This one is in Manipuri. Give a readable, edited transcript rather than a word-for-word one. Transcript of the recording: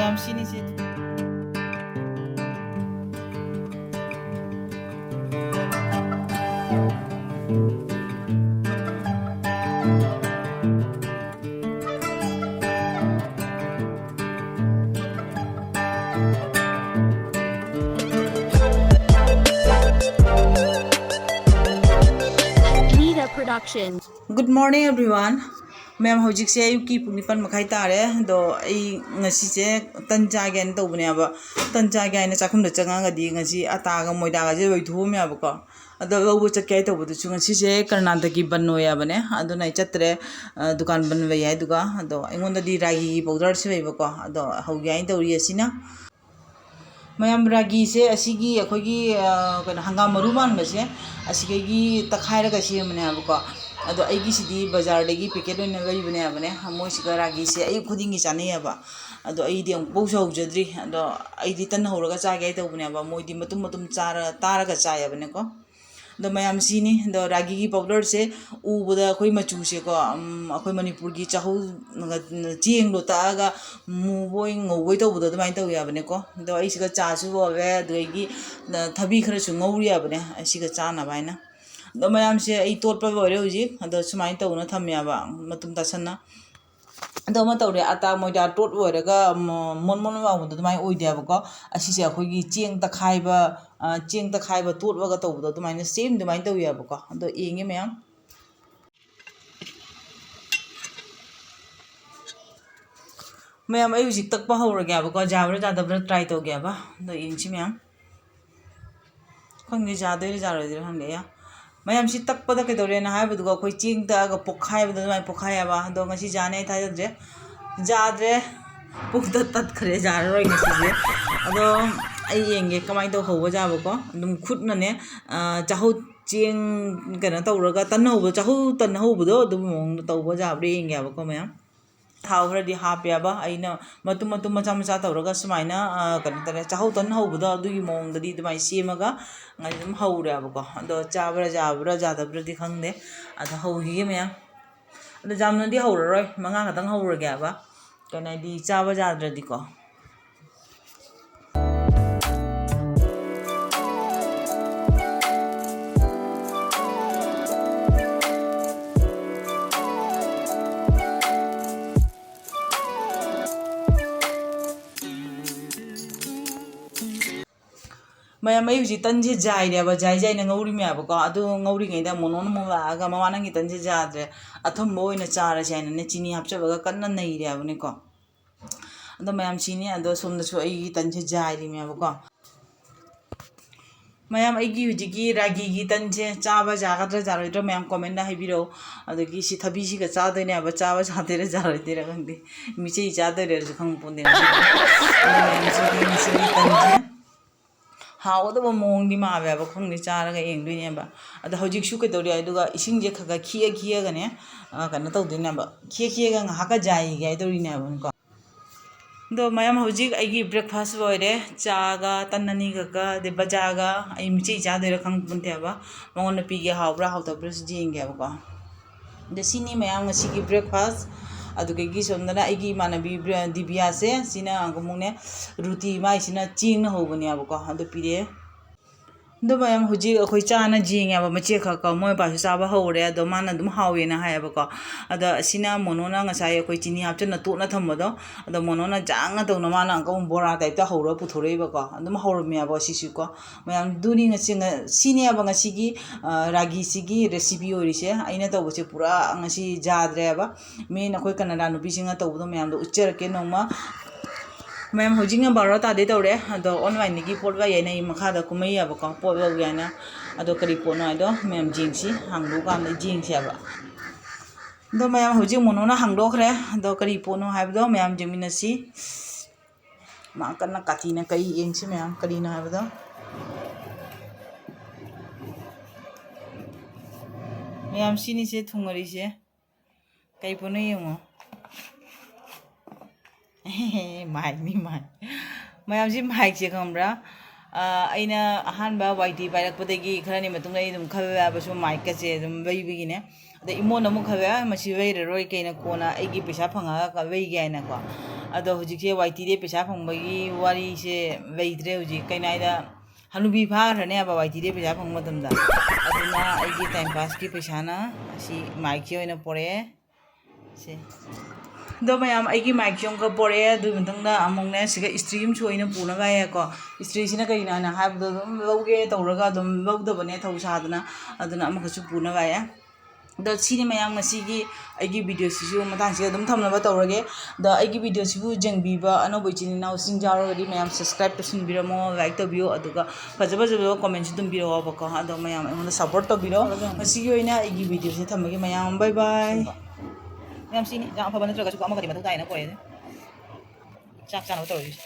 mayam sini sih. Production. Good morning everyone. Ma'am hojik se ayuki pung nipan makai tare do ai ngasi se tanja gen to bune aba tanja gen na chakhum da changa ga di ngasi ata ga moida ga je wai thu me aba ko ado lo bu chakai to bu chu ngasi se karnataki banno ya bane ado nai chatre dukan ban wa ya duga ado ingon da di ragi powder se wai ba ko ado hau ga in to ri asina mayam ragi se asigi akhoi kana hangam maru man ba se asigi takhaira ga se mane aba ko ado aigi sidi bazar degi packet oina gai bune abane moi siga ragi se ai khudingi chane aba ado ai di ang pausa hujadri ado ai di tan horaga cha gai to bune aba moi di matum matum chara taraga cha ya bane ko do mayam sini do ragi gi powder se u buda khoi machu se ko akhoi manipur gi chahu chieng do ta ga mu boi ngoi to buda mai to ya bane ko do ai siga cha su bo ve do gi thabi khara su ngori ya bane siga cha na baina do mayam se ai tot pa bore uji ado sumai to na thamya ba matum ta sanna ado ma tawre ata moida tot bore ga mon mon wa bu mai oi dia ba ko asi se khoi gi cheng ta khai ba tot wa ga to bu do mai na same do mai to ya ba ko ado enge mayam mayam ai uji tak pa hawra ga ba ko jabra jada bra try to ga ba do inchi mayam khang ni jadoi jaro dir hang le ya mayam si tak pada ke dore na ha bu ga khoi ching ta ga pokhai bu mai pokhai ba do ngasi jane tha jadre puk da tat khare jar roi ngasi je ado ai yenge kamai to hoba ja ba ko dum khut na ne chahu ching kana to ra ga tan ho bu chahu tan ho bu do dum mong to ba ja bre yenge ba ko mayam thau hra di hap ya ba aina matum matum macha macha tawraga sumaina kan tare chahau tan hau buda du gi mong da di mai semaga ngai dum hau ra ba ko ado chabra ja da bra di khangde ada hau hi me ada jamna di hau roi manga ka tang hau ra ga ba kanai di chaba ja dra di ko mayam ai uji tanje jai re ba jai na ngauri me ba ko adu ngauri ngai da monon mo la ga ma nang gi tanje ja dre athom bo ina chara jai na ne chini hap cha ba kan na nei re ba ne ko adu mayam chini adu som da su ai tanje jai ri me ba ko mayam ai gi uji gi ragi gi tanje cha ba ja ga dra ja ro mayam comment na hi bi ro adu gi si thabi si ga cha de ne ba cha ba ja de re ja ro de re khang de mi che cha de re khang pon de na mayam si tanje how the mong di ma ba khong ni chara ga eng dui ne ba ada hojik shu ke dori ai duga ising je khaga khia ga ne kana to dui ne ba khia ga ha ka jai ga dori ne ba ko do mayam hojik ai gi breakfast boy re cha ga tanani ga de baja ga ai mi chi cha de ra khang pun te ba mongon na pi ge haw bra haw ta bra ji eng ga ba ko de sini mayam ngasi gi breakfast adu ke gi somdana ai gi manabi dibia se sina angomung ne ruti mai sina ching na hobani aba ko adu pire do mayam huji akhoi cha na jing aba mache kha ka moi ba sa ba hore do mana dum hawe na ha aba ko ada sina mono na ngasai akhoi chini hap na to na tham do ada mono na jang na to na mana angom bora type ta hora pu thore ba ko adum hor mi aba sisu ko mayam duni ngasi sini aba ngasi gi ragi sigi recipe ori se aina to bo pura ngasi jadre aba me na khoi kanada nu bi singa to do mayam do ucher ke noma mayam hojinga baro ta de tore ado online ni gi pot ba yai nei makha da kumai aba ko pot ba ya na ado kari pot no ado mayam jing si hanglu ka na jing si aba do mayam hojing mono na hangdo khre ado kari pot no ha do mayam jemina si ma kan na kati na kai eng si mayam kari na ha do mayam sini se thungari se kai pot no yemo mai mi mai mayam si mai che khambra aina ahan ba waiti bairak podegi kharani matung nei dum khawa ba su mai ka che dum bai bi ne da imon amu khawa masi wei roi ke na kona ai gi pesa phanga ka wei ga na ko ꯑꯗꯣ ꯍꯧꯖꯤꯛꯁꯦ ꯋꯥꯏꯇꯤꯗꯩ ꯄꯩꯁꯥ ꯐꯪꯕꯒꯤ ꯋꯥꯔꯤꯁꯦ ꯂꯩꯇ꯭ꯔꯦ ꯍꯧꯖꯤꯛ ꯀꯩꯅꯥꯏꯗ ꯍꯅꯨꯕꯤ ꯐꯥꯈ꯭ꯔꯅꯦꯕ ꯋꯥꯏꯇꯤꯗꯩ ꯄꯩꯁꯥ ꯐꯪꯕ ꯃꯇꯝꯗ ꯑꯗꯨꯅ ꯑꯩꯒꯤ ꯇꯥꯏꯝ ꯄꯥꯁꯀꯤ ꯄꯩꯁꯥꯅ ꯑꯁꯤ ꯃꯥꯏꯛꯁꯤ ꯑꯣꯏꯅ ꯄꯣꯔꯛꯑꯦ ꯁꯦ ꯑꯗꯣ ꯃꯌꯥꯝ ꯑꯩꯒꯤ ꯃꯥꯏꯛꯁꯤ ꯑꯃꯨꯛꯀ ꯄꯣꯔꯛꯑꯦ ꯑꯗꯨꯒꯤ ꯃꯇꯨꯡꯗ ꯑꯃꯨꯛꯅꯦ ꯁꯤꯒ ꯏꯁꯇ꯭ꯔꯤ ꯑꯃꯁꯨ ꯑꯩꯅ ꯄꯨꯅꯉꯥꯏꯀꯣ ꯏꯁꯇ꯭ꯔꯤꯁꯤꯅ ꯀꯩꯅꯣ ꯍꯥꯏꯅ ꯍꯥꯏꯕꯗꯣ ꯑꯗꯨꯝ ꯂꯧꯒꯦ ꯇꯧꯔꯒ ꯑꯗꯨꯝ ꯂꯧꯗꯕꯅꯦ ꯊꯧ ꯁꯥꯗꯅ ꯑꯗꯨꯅ ꯑꯃꯈꯛꯁꯨ ꯄꯨꯅꯉꯥꯏ ꯑꯗꯣ ꯁꯤꯅꯤ ꯃꯌꯥꯝ ꯉꯁꯤꯒꯤ ꯑꯩꯒꯤ ꯚꯤꯗꯤꯑꯣꯁꯤꯁꯨ ꯃꯇꯥꯡꯁꯤꯗ ꯑꯗꯨꯝ ꯊꯝꯅꯕ ꯇꯧꯔꯒꯦ ꯑꯗꯣ ꯑꯩꯒꯤ ꯚꯤꯗꯤꯑꯣꯁꯤꯕꯨ ꯌꯦꯡꯕꯤꯕ ꯑꯅꯧꯕ ꯏꯆꯤꯟ ꯏꯅꯥꯎꯁꯤꯡ ꯌꯥꯎꯔꯒꯗꯤ ꯃꯌꯥꯝ ꯁꯕꯁꯀ꯭ꯔꯥꯏꯕ ꯇꯧꯁꯤꯟꯕꯤꯔꯝꯃꯣ ꯂꯥꯏꯛ ꯇꯧꯕꯤꯌꯣ ꯑꯗꯨꯒ ꯐꯖ ꯐꯖꯕ ꯀꯣꯃꯦꯟꯁꯨ ꯑꯗꯨꯝ ꯄꯤꯔꯛꯑꯣꯕꯀꯣ ꯑꯗꯣ ꯃꯌꯥꯝ ꯑꯩꯉꯣꯟꯗ ꯁꯞꯄꯣꯔꯠ ꯇꯧꯕꯤꯔꯣ ꯉꯁꯤꯒꯤ ꯑꯣꯏꯅ ꯑꯩꯒꯤ ꯚꯤꯗꯤꯑꯣꯁꯤ ꯊꯝꯃꯒꯦ ꯃꯌꯥꯝ ꯕꯥꯏ ꯕꯥꯏ ꯃꯌꯥꯝ ꯁꯤꯅꯤ ꯌꯥꯝ ꯑꯐꯕ ꯅꯠꯇ꯭ꯔꯒꯁꯨ ꯑꯃꯒꯗꯤ ꯃꯊꯧ ꯇꯥꯏꯅ ꯄꯣꯔꯛꯑꯦ ꯆꯥꯛ ꯆꯥꯅꯕ ꯇꯧꯔꯤꯁꯦ